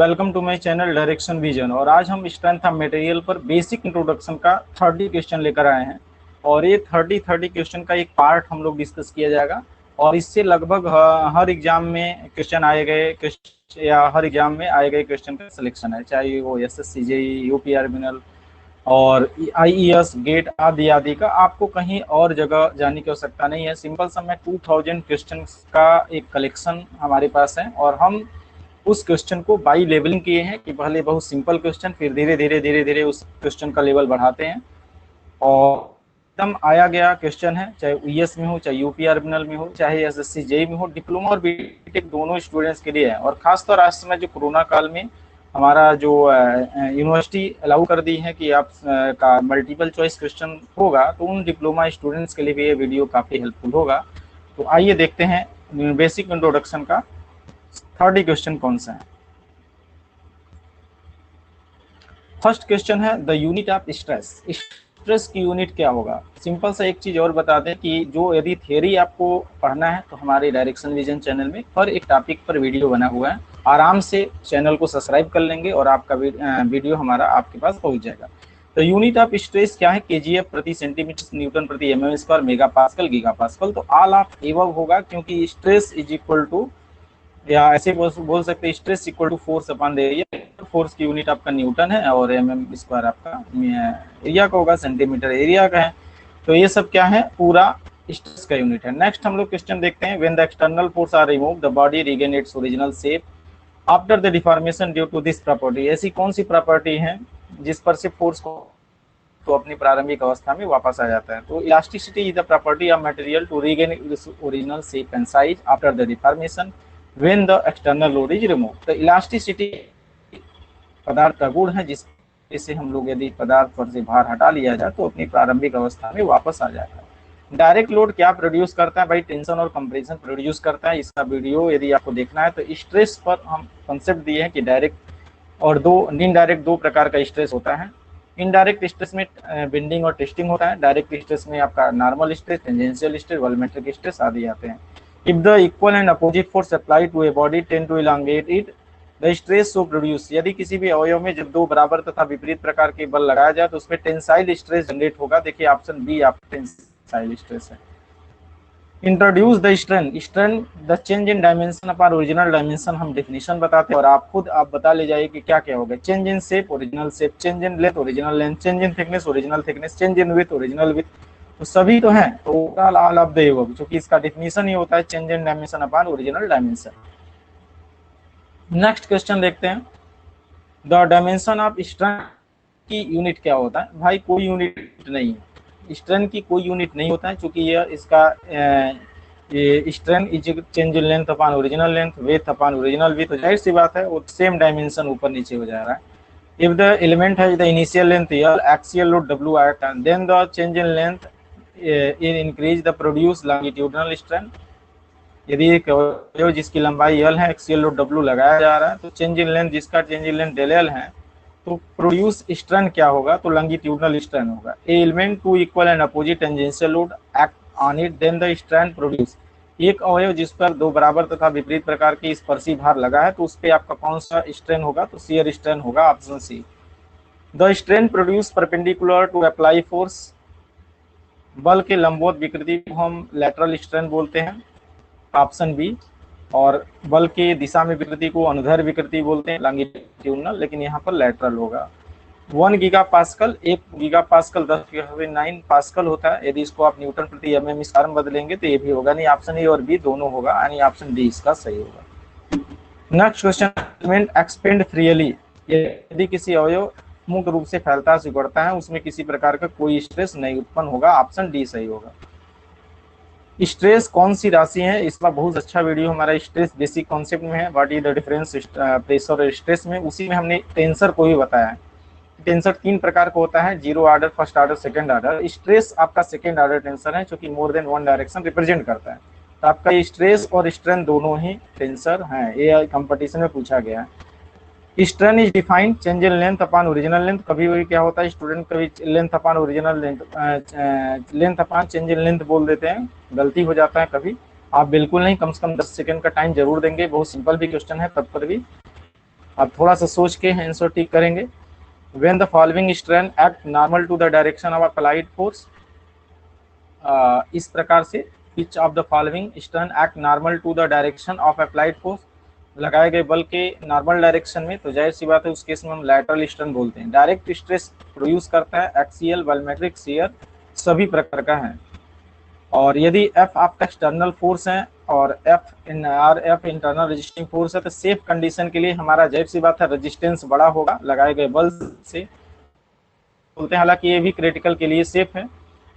Welcome to my channel direction vision. और आज हम स्ट्रेंथ ऑफ मटेरियल पर बेसिक इंट्रोडक्शन का 30 क्वेश्चन लेकर आए हैं। और ये 30 क्वेश्चन का एक पार्ट हम लोग डिस्कस किया जाएगा। और इससे लगभग हर एग्जाम में क्वेश्चन आए गए या हर एग्जाम में आए गए क्वेश्चन का सिलेक्शन है, चाहे वो एसएससी, जेईई, यूपी आर्मिनल और आईईएस, गेट आदि आदि का। आपको कहीं और जगह जाने की आवश्यकता नहीं है। सिंपल सा मैं 2000 क्वेश्चन का एक कलेक्शन हमारे पास है और हम उस क्वेश्चन को बाई लेवलिंग किए हैं कि पहले बहुत सिंपल क्वेश्चन, फिर धीरे धीरे उस क्वेश्चन का लेवल बढ़ाते हैं। और एकदम आया गया क्वेश्चन है, चाहे यूएस में हो, चाहे यूपी आर्मिनल में हो, चाहे एसएससी जेईई में हो, डिप्लोमा और बीटेक दोनों स्टूडेंट्स के लिए है। और खासतौर आज समय जो कोरोना काल में हमारा जो यूनिवर्सिटी अलाउ कर दी है कि आप का मल्टीपल चॉइस क्वेश्चन होगा, तो उन डिप्लोमा स्टूडेंट्स के लिए भी ये वीडियो काफ़ी हेल्पफुल होगा। तो आइए देखते हैं बेसिक इंट्रोडक्शन का 30 क्वेश्चन कौन सा है। फर्स्ट क्वेश्चन है the unit of stress. Stress की यूनिट क्या होगा? सिंपल सा एक चीज और बता दें कि जो यदि थियरी आपको पढ़ना है तो हमारे डायरेक्शन विजन चैनल में हर एक टॉपिक पर वीडियो बना हुआ है। आराम से चैनल को सब्सक्राइब कर लेंगे और आपका वीडियो हमारा आपके पास पहुंच जाएगा। तो यूनिट ऑफ स्ट्रेस क्या है? केजीएफ प्रति सेंटीमीटर, न्यूटन प्रति MM square, mega pascal, giga pascal. तो ऑल ऑफ एबव होगा, क्योंकि स्ट्रेस इज इक्वल टू, या ऐसे बोल सकते हैं, stress equal to force upon the area. Force की यूनिट आपका न्यूटन है और एमएम स्क्वायर आपका एरिया का होगा, सेंटीमीटर एरिया का है। तो ये सब क्या है? पूरा स्ट्रेस का यूनिट है। नेक्स्ट हम लोग क्वेश्चन देखते हैं। When the external force are remove the body regain its original shape after the deformation due to this property. ऐसी कौन सी प्रॉपर्टी है जिस पर से फोर्स को तो अपनी प्रारंभिक अवस्था में वापस आ जाता है? तो elasticity is the property of material to regain its original shape and size after the deformation when the external load is removed। तो इलास्टिसिटी पदार्थ का गुण है जिससे हम लोग यदि पदार्थ पर से भार हटा लिया जाए तो अपनी प्रारंभिक अवस्था में वापस आ जाता है। डायरेक्ट लोड क्या प्रोड्यूस करता है? भाई टेंशन और कंप्रेशन प्रोड्यूस करता है। इसका वीडियो यदि आपको देखना है तो स्ट्रेस पर हम कंसेप्ट दिए हैं कि डायरेक्ट और इनडायरेक्ट दो प्रकार का स्ट्रेस होता है। इनडायरेक्ट स्ट्रेस में बेंडिंग और ट्विस्टिंग होता है। डायरेक्ट स्ट्रेस में आपका normal stress, tangential stress, volumetric stress आदि आते हैं। If the equal and opposite force applied to a body tend to elongate it, the stress so produce। यदि किसी भी अवयव में जब दो बराबर तथा विपरीत प्रकार के बल लगाया जाए तो उसमें टेंसाइल स्ट्रेस जनरेट होगा। देखिए ऑप्शन बी आपका टेंसाइल स्ट्रेस है। Introduce the strain the change in dimension upon original dimension. हम डेफिनेशन बताते हैं और आप बता ले जाइए कि क्या क्या होगा। Change in shape original shape, change in length original length, change in thickness original thickness, change in width original width. तो सभी तो हैं, तो ऑल ऑफ द एबव, क्योंकि इसका डेफिनेशन ही होता है change in dimension upon original dimension. Next question देखते हैं। द डायमेंशन ऑफ स्ट्रेंथ की यूनिट क्या होता है? भाई कोई यूनिट नहीं है, स्ट्रेंथ की कोई यूनिट नहीं होता है, क्योंकि यह इसका ये strength is change in length upon original length, width upon original width. जाहिर सी बात है वो सेम डायमेंशन ऊपर नीचे हो जा रहा है। If the element has the initial length L, axial load W at, and then the change in length in increase the produce longitudinal strain। यदि एक अवयव जिसकी लंबाई L है, एक्सियल लोड W लगाया जा रहा है, तो चेंज इन लेंथ, जिसका change in length del L है, तो प्रोड्यूस स्ट्रेन क्या होगा? तो लॉन्गिट्यूडनल स्ट्रेन होगा। A element two equal and opposite tangential load act on it, then the strain produce. एक अवयव जिस पर दो बराबर तथा विपरीत प्रकार की स्पर्शी भार लगा है, तो उस पर आपका कौन सा स्ट्रेन होगा? तो शियर स्ट्रेन होगा, option C. The strain produce perpendicular to apply force. बल के लंबवत विकृति को हम लैटरल स्ट्रेन बोलते हैं, ऑप्शन बी। और बल के दिशा में विकृति को अनुदैर्ध्य विकृति बोलते हैं, लॉन्गिट्यूडनल, लेकिन यहाँ पर लैटरल होगा। 1 giga pascal, 1 giga pascal 10⁹ pascal होता है। यदि इसको आप न्यूटन प्रति एमएम स्क्वायर में बदलेंगे तो ये भी होगा नहीं, ऑप्शन ए और बी दोनों होगा, यानी ऑप्शन डी इसका सही होगा। Next question, expand freely. यदि किसी अवयव मुक्त रूप से फैलता सिकुड़ता है, उसमें किसी प्रकार का कोई स्ट्रेस नहीं उत्पन्न होगा, ऑप्शन डी सही होगा। स्ट्रेस कौन सी राशि है? इसका बहुत अच्छा वीडियो हमारा स्ट्रेस बेसिक कॉन्सेप्ट में है, what is the difference pressure और स्ट्रेस में, उसी में हमने टेंसर को भी बताया है। टेंसर 3 प्रकार का होता है, zero order, first order, second order. Stress आपका सेकंड ऑर्डर टेंसर है, जो कि more than one direction represent करता है। तो आपका स्ट्रेस और स्ट्रेन दोनों ही टेंसर हैं, ये कंपटीशन में पूछा गया है। Strain is defined change in length upon original length. कभी भी क्या होता है, स्टूडेंट कभी length upon original length upon change in length बोल देते हैं, गलती हो जाता है कभी। आप बिल्कुल नहीं, कम से कम 10 सेकंड का टाइम जरूर देंगे, बहुत सिंपल भी क्वेश्चन है तब पर भी। आप थोड़ा सा सोच के आंसर टिक करेंगे। When the following strain act normal to the direction of applied force, इस प्रकार से which of the following strain act normal to the direction of applied force, लगाए गए बल के नॉर्मल डायरेक्शन में, तो जाहिर सी बात है उस केस में हम लैटरल स्ट्रेन बोलते हैं। डायरेक्ट स्ट्रेस प्रोड्यूस करता है एक्सियल, वॉल्यूमेट्रिक, शियर सभी प्रकार का है। और यदि एफ आपका एक्सटर्नल फोर्स है और एफ इंटरनल रेजिस्टिंग फोर्स है, तो सेफ कंडीशन के लिए हमारा जाहिर सी बात है रेजिस्टेंस बड़ा होगा लगाए गए बल से बोलते हैं। हालांकि ये भी क्रिटिकल के लिए सेफ है।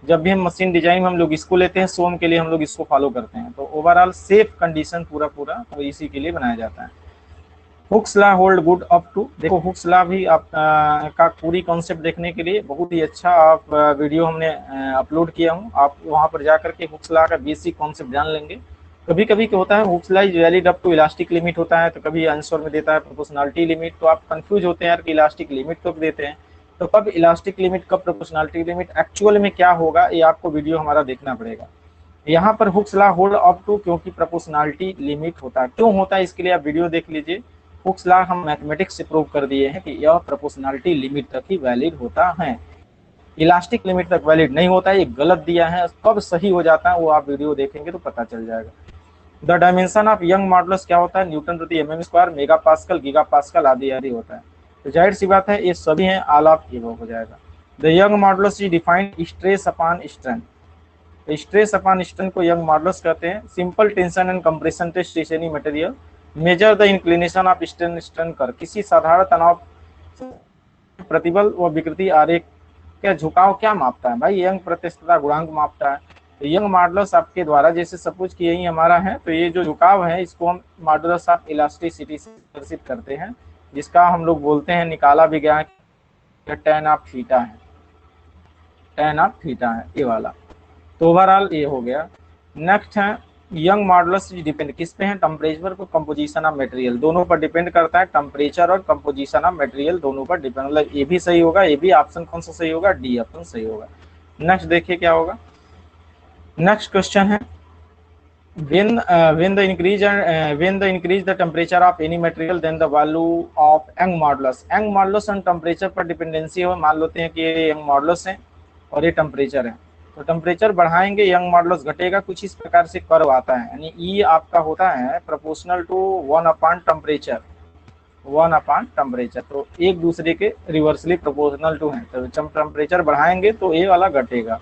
जब भी हम मशीन डिजाइन में हम लोग इसको लेते हैं सोम के लिए, हम लोग इसको फॉलो करते हैं। तो ओवरऑल सेफ कंडीशन पूरा तो इसी के लिए बनाया जाता है। Hooke's law hold good up to, देखो हुक्स लॉ भी आप का पूरी कॉन्सेप्ट देखने के लिए बहुत ही अच्छा आप वीडियो हमने अपलोड किया हूँ, आप वहाँ पर जा करके हुक्स लॉ का बेसिक कॉन्सेप्ट जान लेंगे। कभी कभी क्या होता है, Hooke's law is valid up to elastic limit होता है, तो कभी आंसर में देता है प्रोपोर्शनलिटी लिमिट, तो आप कंफ्यूज होते हैं यार कि इलास्टिक लिमिट कब देते हैं, तो कब इलास्टिक लिमिट कब प्रोपोर्शनलिटी लिमिट, एक्चुअल में क्या होगा ये आपको वीडियो हमारा देखना पड़ेगा। यहाँ पर Hooke's law hold up to क्योंकि प्रोपोर्शनलिटी लिमिट होता है, क्यों होता है इसके लिए आप वीडियो देख लीजिए। हुक्स लॉ हम मैथमेटिक्स से प्रूव कर दिए हैं कि यह प्रोपोर्शनलिटी लिमिट तक ही वैलिड होता है, इलास्टिक लिमिट तक वैलिड नहीं होता है। ये गलत दिया है, कब सही हो जाता है वो आप वीडियो देखेंगे तो पता चल जाएगा। The dimension of young modulus क्या होता है, न्यूटन प्रति mm square, mega pascal, giga pascal आदि आदि होता है। तो जाहिर सी बात है ये सभी हैं, ऑल ऑफ ये हो जाएगा। The Young modulus is defined stress upon strain, stress upon strain को यंग मॉडुलस कहते हैं। Simple tension and compression test any material, measure the inclination of strain, strain कर किसी साधारण तनाव प्रतिबल व विकृति आरेख का झुकाव क्या मापता है, भाई यंग प्रत्यस्तता गुणांक मापता है। तो यंग मॉडुलस आपके द्वारा जैसे सपोज कि यही हमारा है, तो ये जो झुकाव है इसको हम मॉडुलस ऑफ इलास्टिसिटी से प्रदर्शित करते हैं, जिसका हम लोग बोलते हैं, निकाला भी गया है, tan ऑफ थीटा है, tan ऑफ थीटा है ये वाला। तो ओवरऑल ये हो गया। नेक्स्ट है यंग मॉडुलस डिपेंड किस पे है, टेम्परेचर पर, कंपोजिशन ऑफ मटेरियल, दोनों पर डिपेंड करता है। टेम्परेचर और कंपोजिशन ऑफ मटेरियल दोनों पर डिपेंड, मतलब ये भी सही होगा, ये भी ऑप्शन कौन सा सही होगा, डी ऑप्शन सही होगा। नेक्स्ट देखिए क्या होगा। नेक्स्ट क्वेश्चन है when the increase the temperature of any material then the value of young modulus, young modulus और टेम्परेचर पर डिपेंडेंसी हो। मान लेते हैं कि ये यंग मॉडुलस है और ये टेम्परेचर है, तो टेम्परेचर बढ़ाएंगे यंग मॉडुलस घटेगा, कुछ इस प्रकार से कर्व आता है, यानी ई आपका होता है proportional to 1 upon temperature, 1 upon temperature, तो एक दूसरे के रिवर्सली प्रोपोर्शनल टू है। तो जब टेम्परेचर बढ़ाएंगे तो ये वाला घटेगा।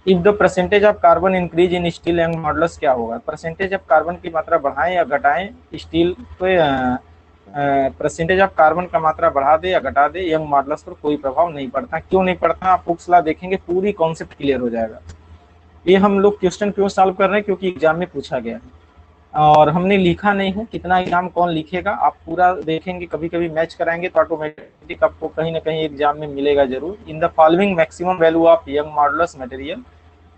If the percentage of carbon increase in steel young modulus क्या होगा, परसेंटेज ऑफ कार्बन की मात्रा बढ़ाएं या घटाएं, स्टील पे परसेंटेज ऑफ कार्बन का मात्रा बढ़ा दे या घटा दे, यंग मॉडुलस पर कोई प्रभाव नहीं पड़ता। क्यों नहीं पड़ता, आप हुक्स लॉ देखेंगे पूरी कॉन्सेप्ट क्लियर हो जाएगा। ये हम लोग क्वेश्चन क्यों सॉल्व कर रहे हैं, क्योंकि एग्जाम में पूछा गया है और हमने लिखा नहीं है, कितना एग्जाम कौन लिखेगा, आप पूरा देखेंगे, कभी कभी मैच कराएंगे तो ऑटोमेटिक आपको कहीं ना कहीं एग्जाम में मिलेगा जरूर। इन the following maximum value of young modulus material,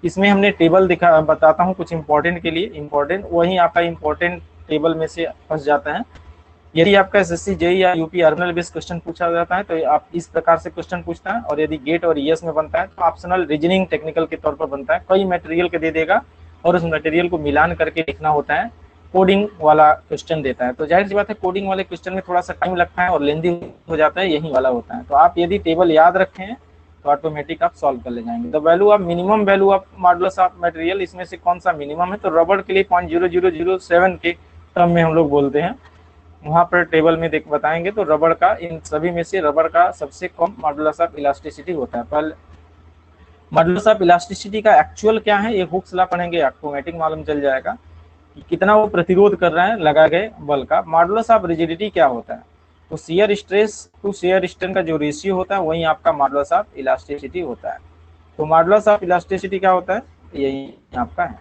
इसमें हमने टेबल बताता हूँ कुछ इंपॉर्टेंट के लिए, इंपॉर्टेंट वही आपका इंपॉर्टेंट टेबल में से फंस जाता है। यदि आपका एसएससी जेईई या यूपी अर्बन बेस्ड क्वेश्चन पूछा जाता है तो आप इस प्रकार से क्वेश्चन पूछता है, और यदि गेट और ईएस में बनता है तो ऑप्शनल रीजनिंग टेक्निकल के तौर पर बनता है। कई मटेरियल के दे देगा और उस मटेरियल को मिलान करके लिखना होता है, कोडिंग वाला क्वेश्चन देता है। तो जाहिर सी बात है कोडिंग वाले क्वेश्चन में थोड़ा सा टाइम लगता है और लेंदी हो जाता है, यही वाला होता है। तो आप यदि टेबल याद रखें तो ऑटोमेटिक आप सॉल्व कर ले जाएंगे। The value of minimum value of modulus of material, इसमें से कौन सा मिनिमम है, तो रबड़ के लिए 0.0007 के टर्म में हम लोग बोलते हैं, वहां पर टेबल में देख बताएंगे। तो रबड़ का, इन सभी में से रबड़ का सबसे कम मॉडुलस ऑफ इलास्टिसिटी होता है। पहले मॉडुलस ऑफ इलास्टिसिटी का एक्चुअल क्या है, ये हुक्स लॉ पढ़ेंगे ऑटोमेटिक मालूम चल जाएगा कि कितना वो प्रतिरोध कर रहा है लगाए गए बल का। मॉडुलस ऑफ रिजिडिटी क्या होता है, तो shear stress to shear strain का जो रेशियो होता है वही आपका मॉडुलस ऑफ इलास्टिसिटी होता है। तो मॉडुलस ऑफ इलास्टिसिटी क्या होता है, यही आपका है।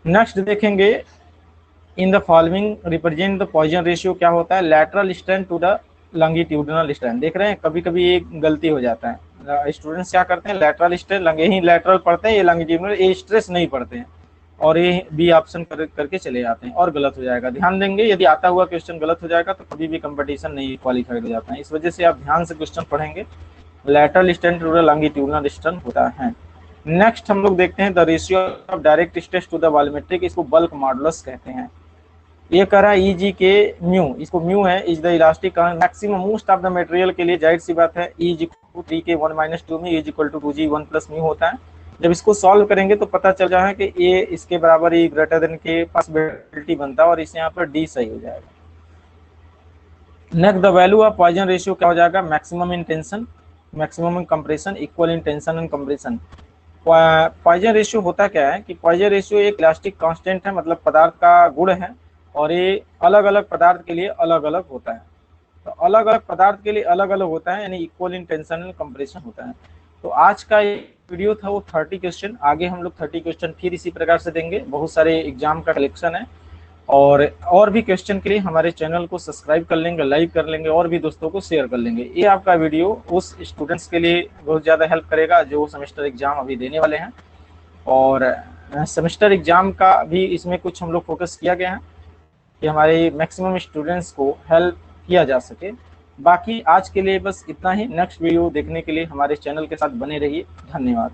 नेक्स्ट देखेंगे, in the following represent the Poisson ratio क्या होता है, lateral strain to the longitudinal strain. देख रहे हैं कभी कभी ये गलती हो जाता है, स्टूडेंट्स क्या करते हैं लैटरल स्ट्रेन, यही लैटरल पढ़ते हैं, ये लॉन्गिट्यूडिनल, ये स्ट्रेस नहीं पढ़ते हैं और ये बी ऑप्शन करके चले जाते हैं और गलत हो जाएगा। ध्यान देंगे, यदि आता हुआ क्वेश्चन गलत हो जाएगा तो कभी भी कंपटीशन नहीं क्वालिफाइड हो जाता है। इस वजह से आप ध्यान से क्वेश्चन पढ़ेंगे, lateral strain to the longitudinal strain होता है। नेक्स्ट हम लोग देखते हैं the ratio of direct stress to the volumetric, इसको बल्क मॉडुलस कहते हैं। ये कह रहा है ईजी के म्यू, इसको म्यू है is the elastic maximum most of the material के लिए जाहिर सी बात है ई इज इक्वल टू 3 के 1 - 2 में is equal to 2g 1 + mu होता है। जब इसको सॉल्व करेंगे तो पता चल जाए कि ए इसके बराबर ई ग्रेटर देन के पॉसिबिलिटी बनता है और इस यहाँ पर डी सही हो जाएगा। Next the value of poison ratio क्या हो जाएगा, maximum in tension, maximum in compression equal in tension and compression. Poisson ratio होता क्या है कि पॉइजन रेशियो एक इलास्टिक कांस्टेंट है, मतलब पदार्थ का गुण है और ये अलग अलग पदार्थ के लिए अलग अलग होता है। तो अलग अलग पदार्थ के लिए अलग अलग होता है, यानी equal in tension and compression होता है। तो आज का ये वीडियो था वो 30 क्वेश्चन, आगे हम लोग 30 क्वेश्चन फिर इसी प्रकार से देंगे। बहुत सारे एग्जाम का कलेक्शन है और भी क्वेश्चन के लिए हमारे चैनल को सब्सक्राइब कर लेंगे, लाइक कर लेंगे और भी दोस्तों को शेयर कर लेंगे। ये आपका वीडियो उस स्टूडेंट्स के लिए बहुत ज़्यादा हेल्प करेगा जो सेमेस्टर एग्जाम अभी देने वाले हैं, और सेमेस्टर एग्जाम का भी इसमें कुछ हम लोग फोकस किया गया है कि हमारे मैक्सिमम स्टूडेंट्स को हेल्प किया जा सके। बाकी आज के लिए बस इतना ही। नेक्स्ट वीडियो देखने के लिए हमारे चैनल के साथ बने रहिए। धन्यवाद।